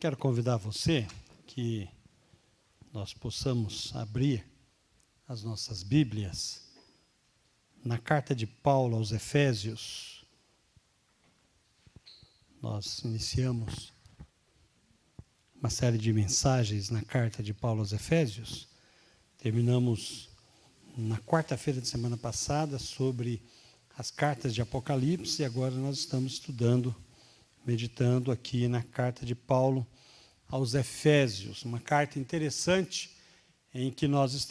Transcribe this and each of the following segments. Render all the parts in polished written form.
Quero convidar você que nós possamos abrir as nossas Bíblias na carta de Paulo aos Efésios. Nós iniciamos uma série de mensagens na carta de Paulo aos Efésios. Terminamos na quarta-feira de semana passada sobre as cartas de Apocalipse e agora nós estamos estudando, meditando aqui na carta de Paulo aos Efésios, uma carta interessante em que nós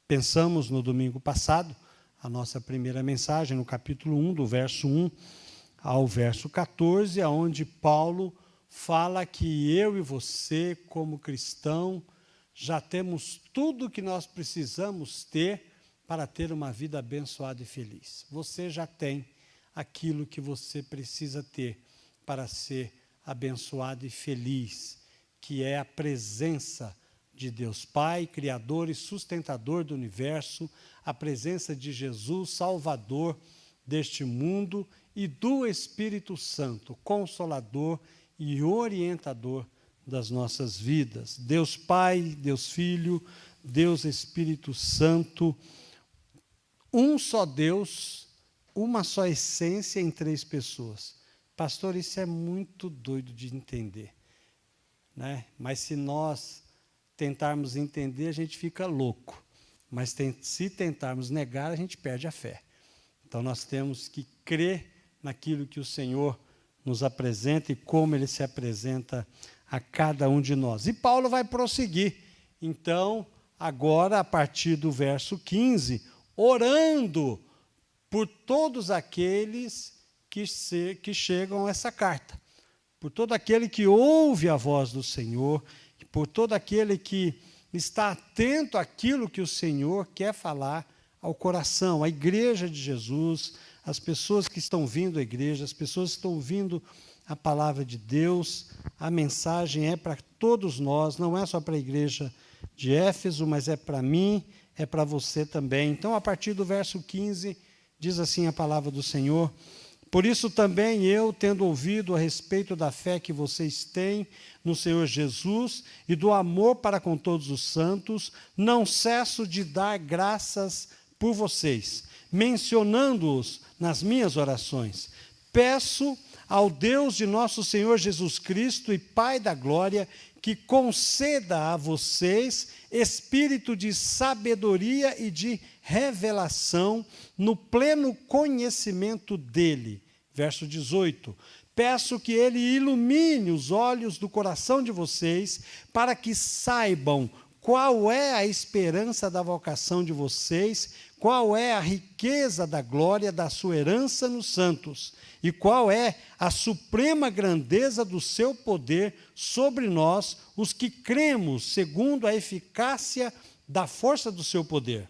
pensamos no domingo passado, a nossa primeira mensagem no capítulo 1, do verso 1 ao verso 14, onde Paulo fala que eu e você, como cristão, já temos tudo o que nós precisamos ter para ter uma vida abençoada e feliz. Você já tem aquilo que você precisa ter para ser abençoado e feliz, que é a presença de Deus Pai, Criador e sustentador do universo, a presença de Jesus, Salvador deste mundo, e do Espírito Santo, Consolador e orientador das nossas vidas. Deus Pai, Deus Filho, Deus Espírito Santo, um só Deus, uma só essência em três pessoas. Pastor, isso é muito doido de entender, né? Mas se nós tentarmos entender, a gente fica louco. Mas se tentarmos negar, a gente perde a fé. Então nós temos que crer naquilo que o Senhor nos apresenta e como Ele se apresenta a cada um de nós. E Paulo vai prosseguir. Então, agora, a partir do verso 15, orando por todos aqueles que chegam a essa carta, por todo aquele que ouve a voz do Senhor, por todo aquele que está atento àquilo que o Senhor quer falar ao coração, à igreja de Jesus, as pessoas que estão vindo à igreja, as pessoas que estão ouvindo a palavra de Deus. A mensagem é para todos nós, não é só para a igreja de Éfeso, mas é para mim, é para você também. Então, a partir do verso 15, diz assim a palavra do Senhor: por isso também eu, tendo ouvido a respeito da fé que vocês têm no Senhor Jesus e do amor para com todos os santos, não cesso de dar graças por vocês, mencionando-os nas minhas orações. Peço ao Deus de nosso Senhor Jesus Cristo e Pai da glória, que conceda a vocês espírito de sabedoria e de revelação no pleno conhecimento dele. Verso 18. Peço que ele ilumine os olhos do coração de vocês, para que saibam qual é a esperança da vocação de vocês, qual é a riqueza da glória da sua herança nos santos, e qual é a suprema grandeza do seu poder sobre nós, os que cremos, segundo a eficácia da força do seu poder.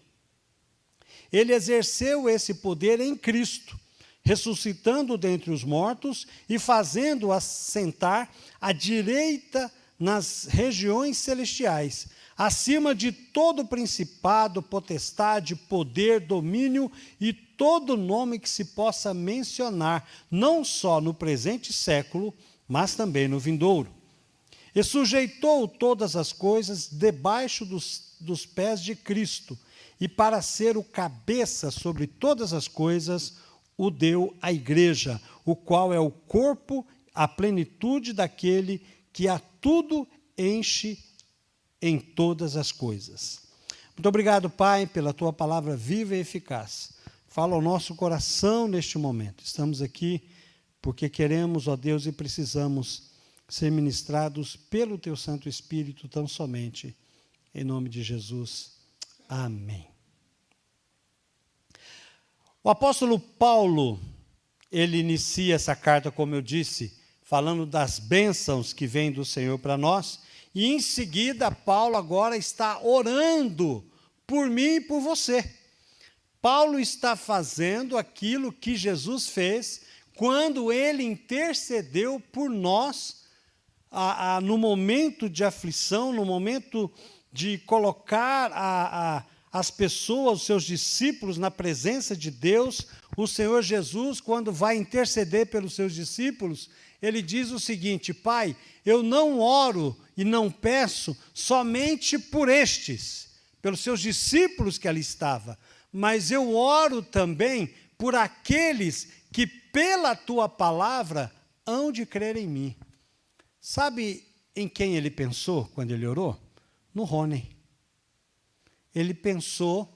Ele exerceu esse poder em Cristo, ressuscitando dentre os mortos e fazendo-o assentar à direita nas regiões celestiais, acima de todo principado, potestade, poder, domínio e todo nome que se possa mencionar, não só no presente século, mas também no vindouro. E sujeitou todas as coisas debaixo dos pés de Cristo, e para ser o cabeça sobre todas as coisas, o deu à igreja, o qual é o corpo, a plenitude daquele que a tudo enche em todas as coisas. Muito obrigado, Pai, pela Tua palavra viva e eficaz. Fala ao nosso coração neste momento. Estamos aqui porque queremos, ó Deus, e precisamos ser ministrados pelo Teu Santo Espírito tão somente. Em nome de Jesus. Amém. O apóstolo Paulo, ele inicia essa carta, como eu disse, falando das bênçãos que vêm do Senhor para nós, e em seguida Paulo agora está orando por mim e por você. Paulo está fazendo aquilo que Jesus fez quando ele intercedeu por nós no momento de aflição, no momento de colocar as pessoas, os seus discípulos, na presença de Deus. O Senhor Jesus, quando vai interceder pelos seus discípulos, ele diz o seguinte: Pai, eu não oro e não peço somente por estes, pelos seus discípulos que ali estavam, mas eu oro também por aqueles que pela tua palavra hão de crer em mim. Sabe em quem ele pensou quando ele orou? No Rony. Ele pensou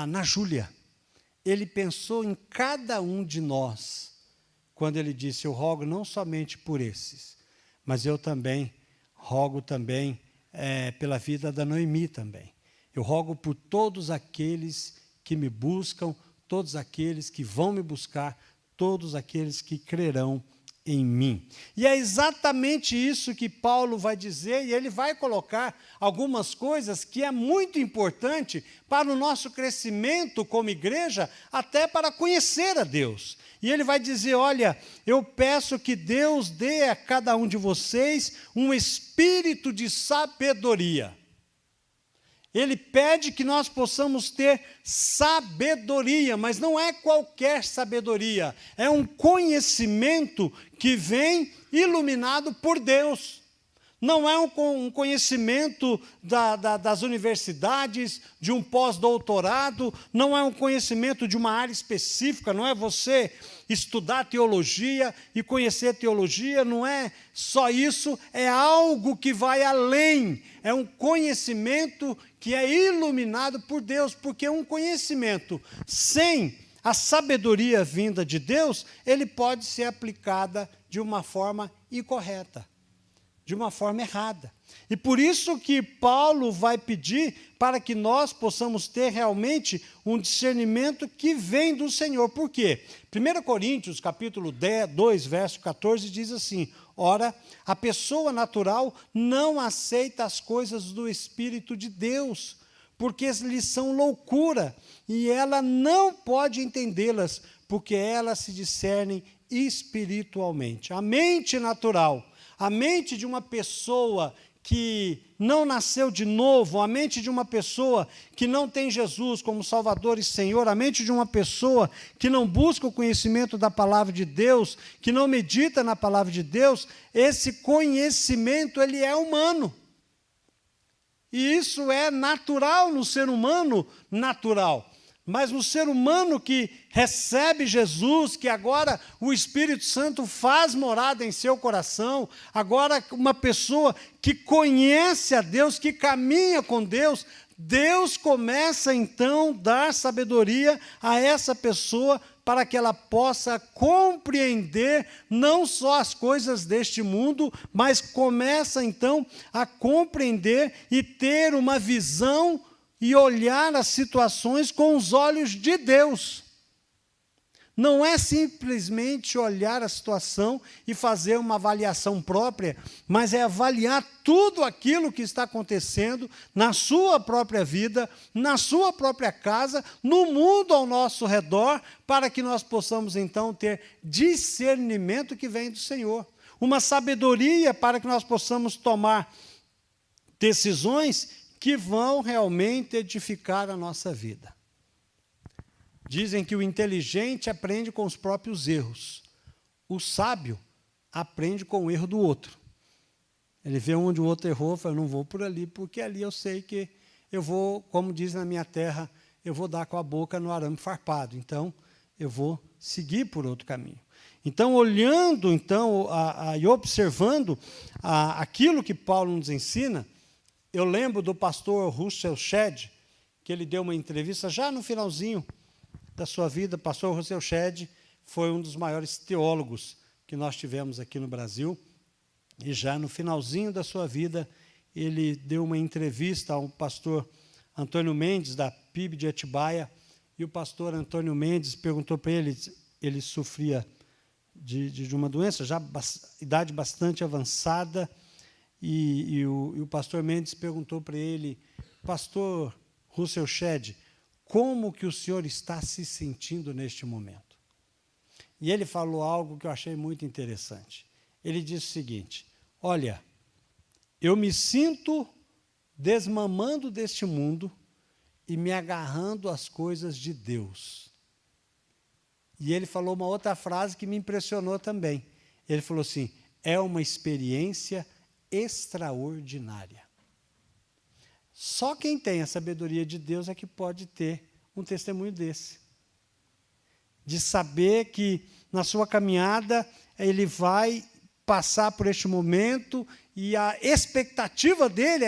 na Júlia. Ele pensou em cada um de nós, quando ele disse: eu rogo não somente por esses, mas eu também rogo também pela vida da Noemi também. Eu rogo por todos aqueles que me buscam, todos aqueles que vão me buscar, todos aqueles que crerão em mim. E é exatamente isso que Paulo vai dizer, e ele vai colocar algumas coisas que é muito importante para o nosso crescimento como igreja, até para conhecer a Deus. E ele vai dizer: olha, eu peço que Deus dê a cada um de vocês um espírito de sabedoria. Ele pede que nós possamos ter sabedoria, mas não é qualquer sabedoria, é um conhecimento que vem iluminado por Deus. Não é um conhecimento das universidades, de um pós-doutorado, não é um conhecimento de uma área específica, não é você estudar teologia e conhecer teologia, não é só isso, é algo que vai além, é um conhecimento que é iluminado por Deus, porque um conhecimento sem a sabedoria vinda de Deus, ele pode ser aplicada de uma forma incorreta, de uma forma errada. E por isso que Paulo vai pedir para que nós possamos ter realmente um discernimento que vem do Senhor. Por quê? 1 Coríntios, capítulo 2, verso 14, diz assim: ora, a pessoa natural não aceita as coisas do Espírito de Deus, porque lhes são loucura, e ela não pode entendê-las, porque elas se discernem espiritualmente. A mente natural, a mente de uma pessoa que não nasceu de novo, a mente de uma pessoa que não tem Jesus como Salvador e Senhor, a mente de uma pessoa que não busca o conhecimento da palavra de Deus, que não medita na palavra de Deus, esse conhecimento ele é humano. E isso é natural no ser humano, natural. Mas no ser humano que recebe Jesus, que agora o Espírito Santo faz morada em seu coração, agora uma pessoa que conhece a Deus, que caminha com Deus, Deus começa então a dar sabedoria a essa pessoa para que ela possa compreender não só as coisas deste mundo, mas começa então a compreender e ter uma visão e olhar as situações com os olhos de Deus. Não é simplesmente olhar a situação e fazer uma avaliação própria, mas é avaliar tudo aquilo que está acontecendo na sua própria vida, na sua própria casa, no mundo ao nosso redor, para que nós possamos então ter discernimento que vem do Senhor. Uma sabedoria para que nós possamos tomar decisões que vão realmente edificar a nossa vida. Dizem que o inteligente aprende com os próprios erros. O sábio aprende com o erro do outro. Ele vê onde o outro errou, fala: não vou por ali, porque ali eu sei que eu vou, como diz na minha terra, eu vou dar com a boca no arame farpado. Então, eu vou seguir por outro caminho. Então, olhando então, e observando aquilo que Paulo nos ensina, eu lembro do pastor Russell Shedd, que ele deu uma entrevista já no finalzinho da sua vida. O pastor Russell Shedd foi um dos maiores teólogos que nós tivemos aqui no Brasil, e já no finalzinho da sua vida, ele deu uma entrevista ao pastor Antônio Mendes, da PIB de Atibaia, e o pastor Antônio Mendes perguntou para ele, ele sofria de uma doença, já idade bastante avançada, e o pastor Mendes perguntou para ele: pastor Russell Shedd, como que o senhor está se sentindo neste momento? E ele falou algo que eu achei muito interessante. Ele disse o seguinte: olha, eu me sinto desmamando deste mundo e me agarrando às coisas de Deus. E ele falou uma outra frase que me impressionou também. Ele falou assim, é uma experiência extraordinária. Só quem tem a sabedoria de Deus é que pode ter um testemunho desse. De saber que na sua caminhada ele vai passar por este momento e a expectativa dele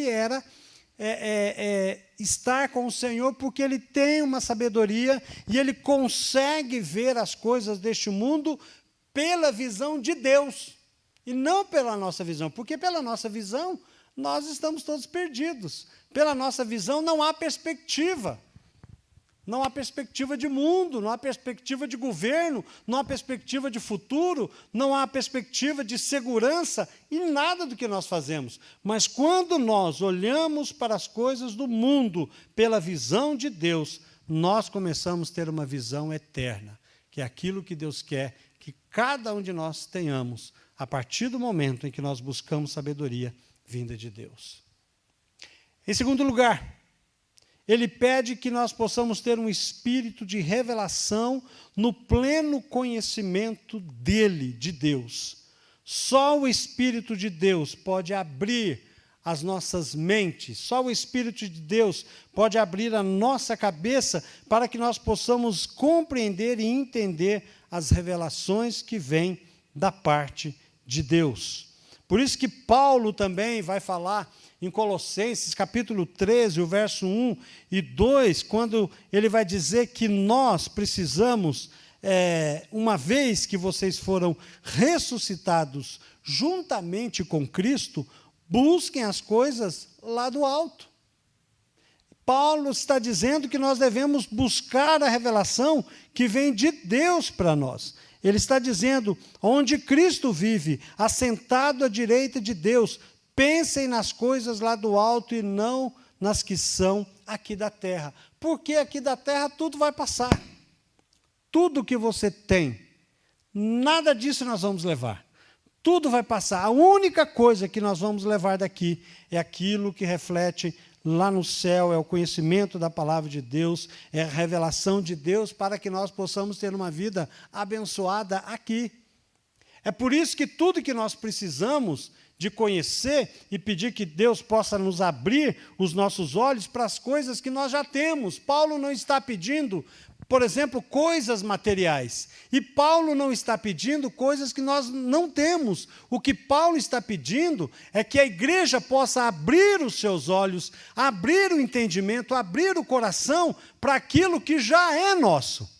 era estar com o Senhor, porque ele tem uma sabedoria e ele consegue ver as coisas deste mundo pela visão de Deus e não pela nossa visão, porque pela nossa visão nós estamos todos perdidos. Pela nossa visão não há perspectiva. Não há perspectiva de mundo, não há perspectiva de governo, não há perspectiva de futuro, não há perspectiva de segurança em nada do que nós fazemos. Mas quando nós olhamos para as coisas do mundo pela visão de Deus, nós começamos a ter uma visão eterna, que é aquilo que Deus quer que cada um de nós tenhamos, a partir do momento em que nós buscamos sabedoria vinda de Deus. Em segundo lugar, ele pede que nós possamos ter um espírito de revelação no pleno conhecimento dele, de Deus. Só o Espírito de Deus pode abrir as nossas mentes, só o Espírito de Deus pode abrir a nossa cabeça para que nós possamos compreender e entender as revelações que vêm da parte de Deus. Por isso que Paulo também vai falar em Colossenses, capítulo 13, o verso 1 e 2, quando ele vai dizer que nós precisamos, uma vez que vocês foram ressuscitados juntamente com Cristo, busquem as coisas lá do alto. Paulo está dizendo que nós devemos buscar a revelação que vem de Deus para nós. Ele está dizendo, onde Cristo vive, assentado à direita de Deus, pensem nas coisas lá do alto e não nas que são aqui da terra. Porque aqui da terra tudo vai passar. Tudo que você tem, nada disso nós vamos levar. Tudo vai passar. A única coisa que nós vamos levar daqui é aquilo que reflete lá no céu, é o conhecimento da palavra de Deus, é a revelação de Deus para que nós possamos ter uma vida abençoada aqui. É por isso que tudo que nós precisamos de conhecer e pedir que Deus possa nos abrir os nossos olhos para as coisas que nós já temos. Paulo não está pedindo, por exemplo, coisas materiais. E Paulo não está pedindo coisas que nós não temos. O que Paulo está pedindo é que a igreja possa abrir os seus olhos, abrir o entendimento, abrir o coração para aquilo que já é nosso.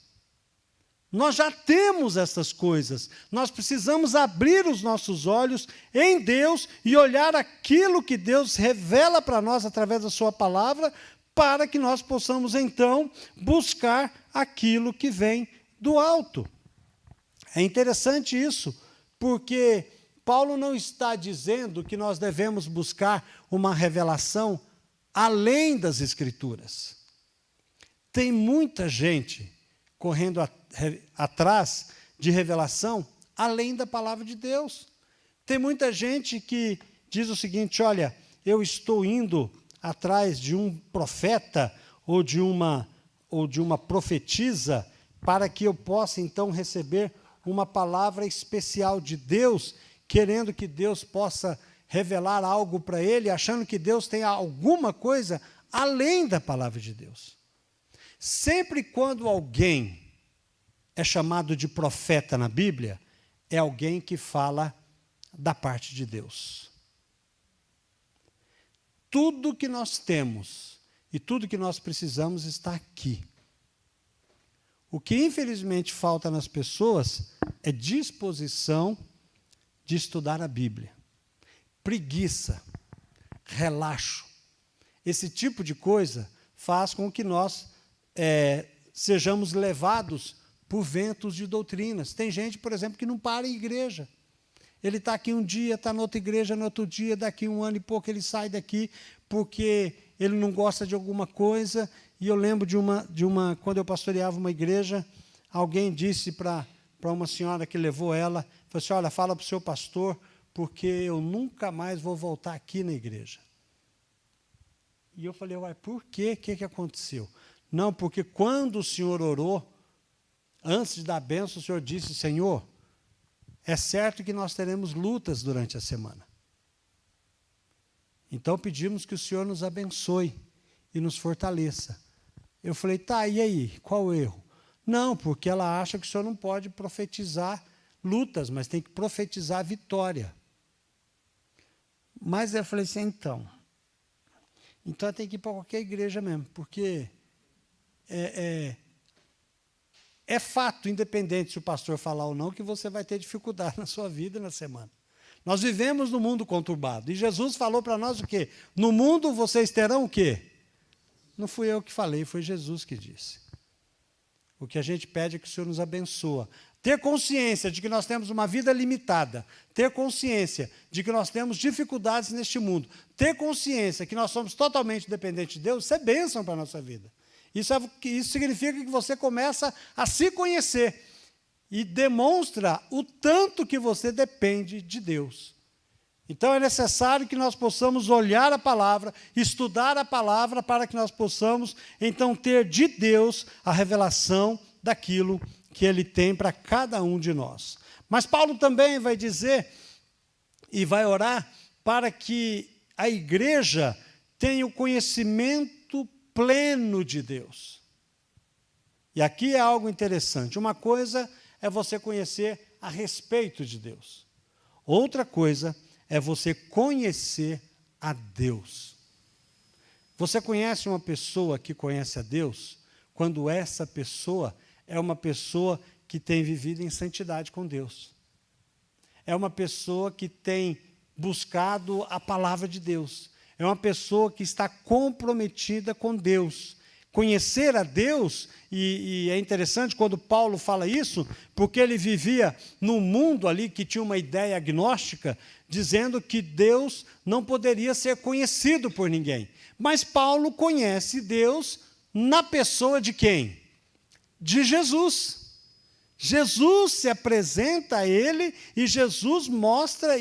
Nós já temos essas coisas. Nós precisamos abrir os nossos olhos em Deus e olhar aquilo que Deus revela para nós através da sua palavra, para que nós possamos, então, buscar aquilo que vem do alto. É interessante isso, porque Paulo não está dizendo que nós devemos buscar uma revelação além das Escrituras. Tem muita gente correndo atrás de revelação além da palavra de Deus. Tem muita gente que diz o seguinte, olha, eu estou indo atrás de um profeta ou de uma profetisa para que eu possa, então, receber uma palavra especial de Deus, querendo que Deus possa revelar algo para ele, achando que Deus tem alguma coisa além da palavra de Deus. Sempre quando alguém é chamado de profeta na Bíblia, é alguém que fala da parte de Deus. Tudo que nós temos e tudo que nós precisamos está aqui. O que infelizmente falta nas pessoas é disposição de estudar a Bíblia. Preguiça, relaxo. Esse tipo de coisa faz com que nós sejamos levados por ventos de doutrinas. Tem gente, por exemplo, que não para em igreja. Ele está aqui um dia, está na outra igreja, no outro dia, daqui um ano e pouco ele sai daqui porque ele não gosta de alguma coisa. E eu lembro de uma quando eu pastoreava uma igreja, alguém disse para uma senhora que levou ela, falou assim, olha, fala para o seu pastor, porque eu nunca mais vou voltar aqui na igreja. E eu falei, uai, por quê? O que aconteceu? Não, porque quando o senhor orou, antes de dar a bênção, o senhor disse, Senhor, é certo que nós teremos lutas durante a semana. Então pedimos que o Senhor nos abençoe e nos fortaleça. Eu falei, tá, e aí, qual o erro? Não, porque ela acha que o Senhor não pode profetizar lutas, mas tem que profetizar vitória. Mas eu falei assim, então tem que ir para qualquer igreja mesmo, porque é fato, independente se o pastor falar ou não, que você vai ter dificuldade na sua vida na semana. Nós vivemos num mundo conturbado, e Jesus falou para nós o quê? No mundo vocês terão o quê? Não fui eu que falei, foi Jesus que disse. O que a gente pede é que o Senhor nos abençoe. Ter consciência de que nós temos uma vida limitada, ter consciência de que nós temos dificuldades neste mundo, ter consciência que nós somos totalmente dependentes de Deus, isso é bênção para a nossa vida. Isso significa que você começa a se conhecer e demonstra o tanto que você depende de Deus. Então é necessário que nós possamos olhar a palavra, estudar a palavra, para que nós possamos, então, ter de Deus a revelação daquilo que Ele tem para cada um de nós. Mas Paulo também vai dizer e vai orar para que a igreja tenha o conhecimento pleno de Deus. E aqui é algo interessante. Uma coisa é você conhecer a respeito de Deus. Outra coisa é você conhecer a Deus. Você conhece uma pessoa que conhece a Deus quando essa pessoa é uma pessoa que tem vivido em santidade com Deus. É uma pessoa que tem buscado a palavra de Deus. É uma pessoa que está comprometida com Deus. Conhecer a Deus, e é interessante quando Paulo fala isso, porque ele vivia num mundo ali que tinha uma ideia agnóstica, dizendo que Deus não poderia ser conhecido por ninguém. Mas Paulo conhece Deus na pessoa de quem? De Jesus. Jesus se apresenta a ele e Jesus mostra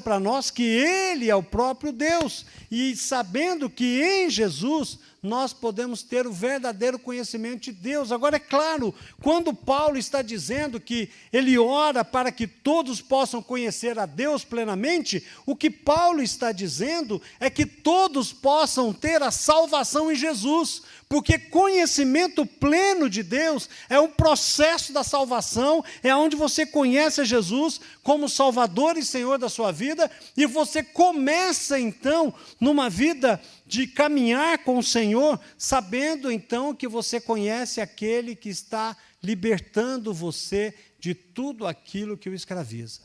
para nós que ele é o próprio Deus. E sabendo que em Jesus nós podemos ter o verdadeiro conhecimento de Deus. Agora, é claro, quando Paulo está dizendo que ele ora para que todos possam conhecer a Deus plenamente, o que Paulo está dizendo é que todos possam ter a salvação em Jesus, porque conhecimento pleno de Deus é um processo da salvação, é onde você conhece a Jesus como Salvador e Senhor da sua vida, e você começa, então, numa vida de caminhar com o Senhor, sabendo, então, que você conhece aquele que está libertando você de tudo aquilo que o escraviza.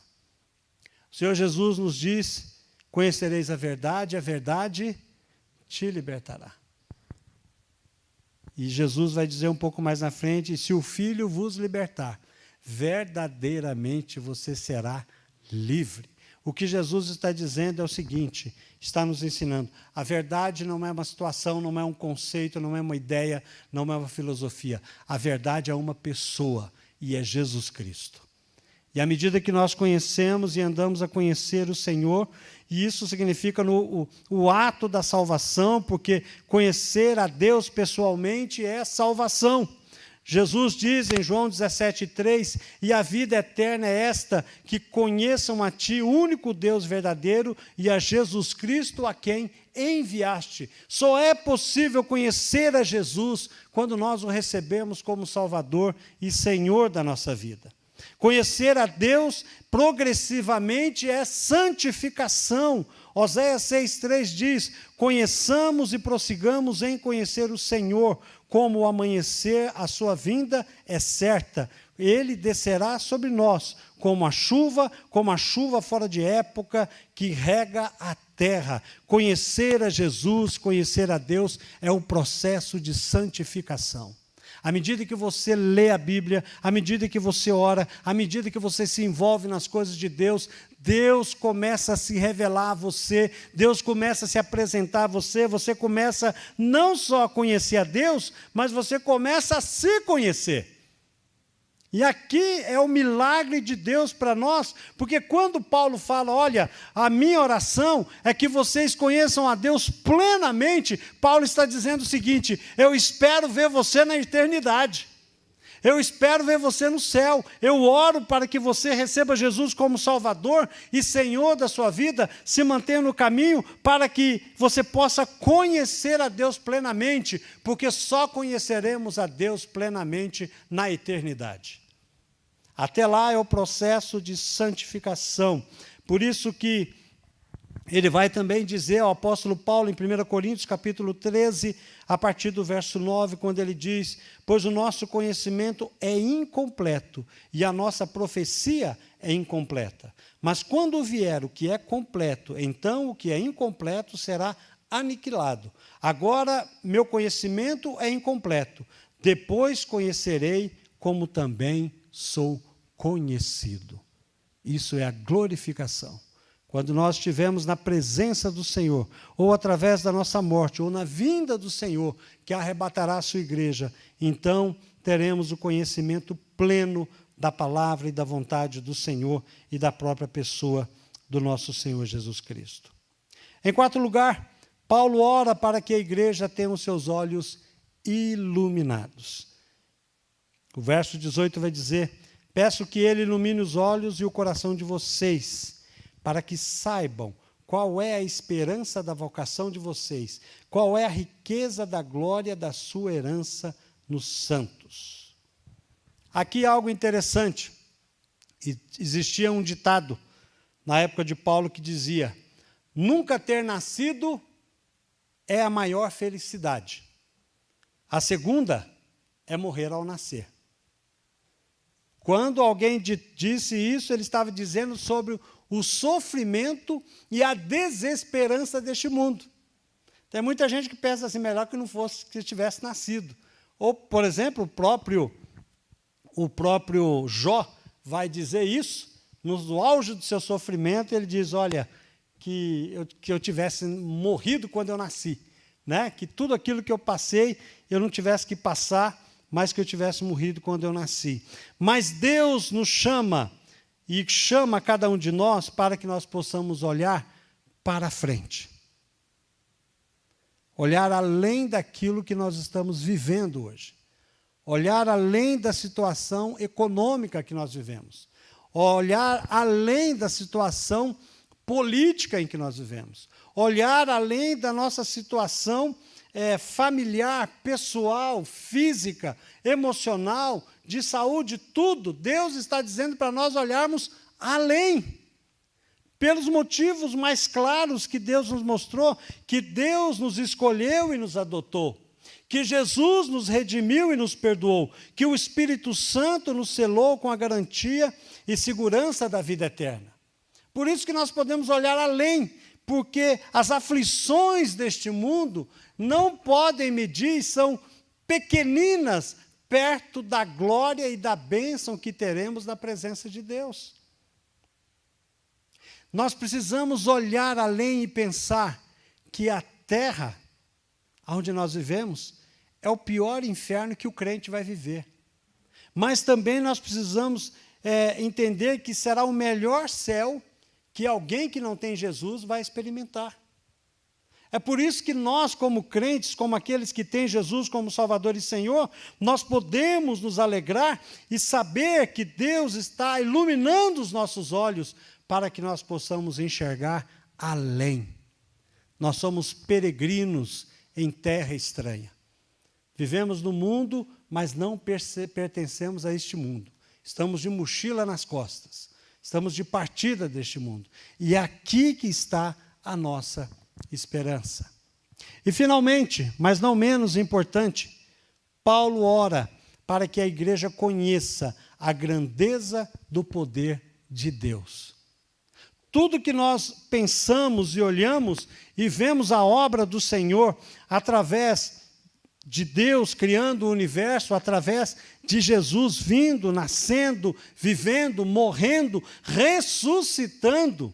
O Senhor Jesus nos diz, conhecereis a verdade te libertará. E Jesus vai dizer um pouco mais na frente, se o Filho vos libertar, verdadeiramente você será livre. O que Jesus está dizendo é o seguinte, está nos ensinando, a verdade não é uma situação, não é um conceito, não é uma ideia, não é uma filosofia. A verdade é uma pessoa, e é Jesus Cristo. E à medida que nós conhecemos e andamos a conhecer o Senhor, e isso significa o ato da salvação, porque conhecer a Deus pessoalmente é salvação. Jesus diz em João 17,3, e a vida eterna é esta, que conheçam a Ti, o único Deus verdadeiro, e a Jesus Cristo, a quem enviaste. Só é possível conhecer a Jesus quando nós o recebemos como Salvador e Senhor da nossa vida. Conhecer a Deus progressivamente é santificação. Oséias 6,3 diz, conheçamos e prossigamos em conhecer o Senhor, como o amanhecer, a sua vinda é certa. Ele descerá sobre nós, como a chuva fora de época, que rega a terra. Conhecer a Jesus, conhecer a Deus, é um processo de santificação. À medida que você lê a Bíblia, à medida que você ora, à medida que você se envolve nas coisas de Deus, Deus começa a se revelar a você, Deus começa a se apresentar a você, você começa não só a conhecer a Deus, mas você começa a se conhecer. E aqui é o milagre de Deus para nós, porque quando Paulo fala, olha, a minha oração é que vocês conheçam a Deus plenamente, Paulo está dizendo o seguinte, eu espero ver você na eternidade. Eu espero ver você no céu. Eu oro para que você receba Jesus como Salvador e Senhor da sua vida, se mantenha no caminho para que você possa conhecer a Deus plenamente, porque só conheceremos a Deus plenamente na eternidade. Até lá é o processo de santificação. Por isso que ele vai também dizer ao apóstolo Paulo, em 1 Coríntios, capítulo 13, a partir do verso 9, quando ele diz: pois o nosso conhecimento é incompleto e a nossa profecia é incompleta. Mas quando vier o que é completo, então o que é incompleto será aniquilado. Agora, meu conhecimento é incompleto. Depois conhecerei como também sou conhecido. Isso é a glorificação. Quando nós estivermos na presença do Senhor, ou através da nossa morte, ou na vinda do Senhor, que arrebatará a sua igreja, então teremos o conhecimento pleno da palavra e da vontade do Senhor e da própria pessoa do nosso Senhor Jesus Cristo. Em quarto lugar, Paulo ora para que a igreja tenha os seus olhos iluminados. O verso 18 vai dizer: peço que ele ilumine os olhos e o coração de vocês, para que saibam qual é a esperança da vocação de vocês, qual é a riqueza da glória da sua herança nos santos. Aqui algo interessante. Existia um ditado na época de Paulo que dizia: nunca ter nascido é a maior felicidade. A segunda é morrer ao nascer. Quando alguém disse isso, ele estava dizendo sobre o sofrimento e a desesperança deste mundo. Tem muita gente que pensa assim: melhor que não fosse, que tivesse nascido. Ou, por exemplo, o próprio Jó vai dizer isso, no auge do seu sofrimento, ele diz: olha, que eu tivesse morrido quando eu nasci, né? Que tudo aquilo que eu passei, eu não tivesse que passar, mas que eu tivesse morrido quando eu nasci. Mas Deus nos chama, e chama cada um de nós para que nós possamos olhar para a frente. Olhar além daquilo que nós estamos vivendo hoje. Olhar além da situação econômica que nós vivemos. Olhar além da situação política em que nós vivemos. Olhar além da nossa situação familiar, pessoal, física, emocional, de saúde, tudo. Deus está dizendo para nós olharmos além, pelos motivos mais claros que Deus nos mostrou, que Deus nos escolheu e nos adotou, que Jesus nos redimiu e nos perdoou, que o Espírito Santo nos selou com a garantia e segurança da vida eterna. Por isso que nós podemos olhar além, porque as aflições deste mundo não podem medir, são pequeninas perto da glória e da bênção que teremos na presença de Deus. Nós precisamos olhar além e pensar que a terra onde nós vivemos é o pior inferno que o crente vai viver. Mas também nós precisamos entender que será o melhor céu que alguém que não tem Jesus vai experimentar. É por isso que nós, como crentes, como aqueles que têm Jesus como Salvador e Senhor, nós podemos nos alegrar e saber que Deus está iluminando os nossos olhos para que nós possamos enxergar além. Nós somos peregrinos em terra estranha. Vivemos no mundo, mas não pertencemos a este mundo. Estamos de mochila nas costas. Estamos de partida deste mundo. E é aqui que está a nossa esperança. E, finalmente, mas não menos importante, Paulo ora para que a igreja conheça a grandeza do poder de Deus. Tudo que nós pensamos e olhamos e vemos a obra do Senhor através de Deus criando o universo, através de Jesus vindo, nascendo, vivendo, morrendo, ressuscitando,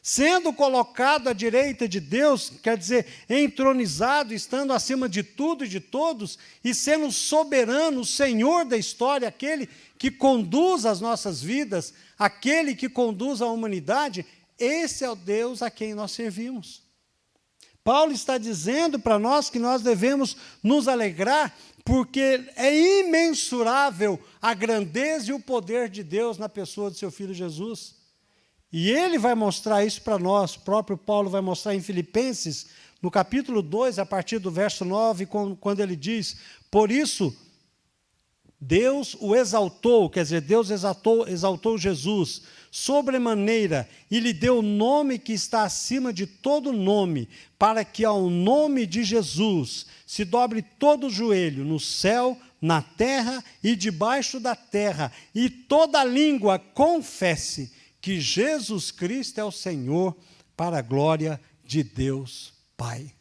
sendo colocado à direita de Deus, quer dizer, entronizado, estando acima de tudo e de todos, e sendo soberano, o Senhor da história, aquele que conduz as nossas vidas, aquele que conduz a humanidade, esse é o Deus a quem nós servimos. Paulo está dizendo para nós que nós devemos nos alegrar, porque é imensurável a grandeza e o poder de Deus na pessoa do seu Filho Jesus. E ele vai mostrar isso para nós, o próprio Paulo vai mostrar em Filipenses, no capítulo 2, a partir do verso 9, quando ele diz: por isso, Deus o exaltou, quer dizer, Deus exaltou Jesus sobremaneira e lhe deu o nome que está acima de todo nome, para que ao nome de Jesus se dobre todo o joelho no céu, na terra e debaixo da terra, e toda língua confesse que Jesus Cristo é o Senhor, para a glória de Deus Pai.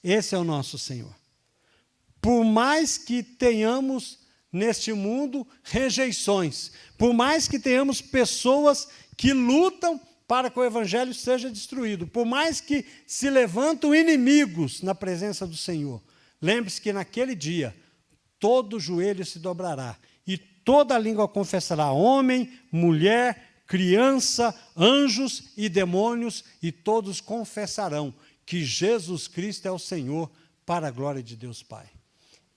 Esse é o nosso Senhor. Por mais que tenhamos neste mundo rejeições, por mais que tenhamos pessoas que lutam para que o Evangelho seja destruído, por mais que se levantam inimigos na presença do Senhor, lembre-se que naquele dia todo joelho se dobrará e toda língua confessará, homem, mulher, criança, anjos e demônios, e todos confessarão que Jesus Cristo é o Senhor, para a glória de Deus Pai.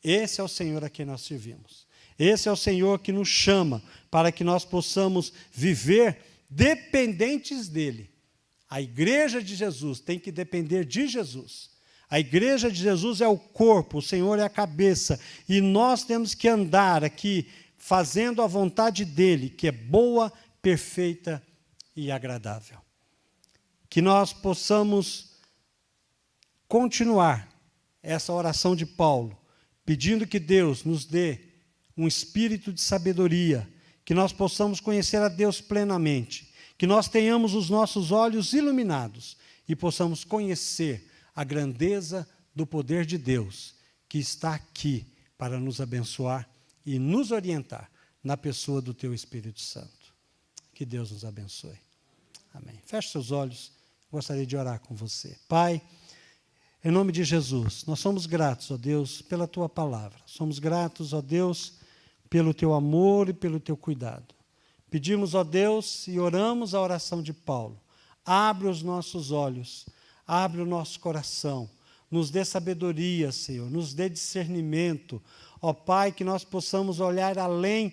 Esse é o Senhor a quem nós servimos. Esse é o Senhor que nos chama para que nós possamos viver dependentes dEle. A igreja de Jesus tem que depender de Jesus. A igreja de Jesus é o corpo, o Senhor é a cabeça, e nós temos que andar aqui fazendo a vontade dEle, que é boa, perfeita e agradável. Que nós possamos continuar essa oração de Paulo, pedindo que Deus nos dê um espírito de sabedoria, que nós possamos conhecer a Deus plenamente, que nós tenhamos os nossos olhos iluminados e possamos conhecer a grandeza do poder de Deus, que está aqui para nos abençoar e nos orientar na pessoa do Teu Espírito Santo. Que Deus nos abençoe. Amém. Feche seus olhos, gostaria de orar com você. Pai, em nome de Jesus, nós somos gratos, ó Deus, pela Tua palavra. Somos gratos, ó Deus, pelo Teu amor e pelo Teu cuidado. Pedimos, ó Deus, e oramos a oração de Paulo. Abre os nossos olhos, abre o nosso coração, nos dê sabedoria, Senhor, nos dê discernimento. Ó Pai, que nós possamos olhar além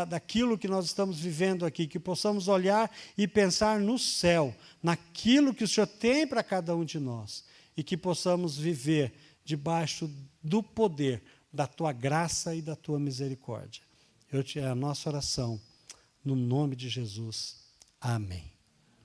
daquilo que nós estamos vivendo aqui, que possamos olhar e pensar no céu, naquilo que o Senhor tem para cada um de nós, e que possamos viver debaixo do poder da Tua graça e da Tua misericórdia. É a nossa oração, no nome de Jesus. Amém.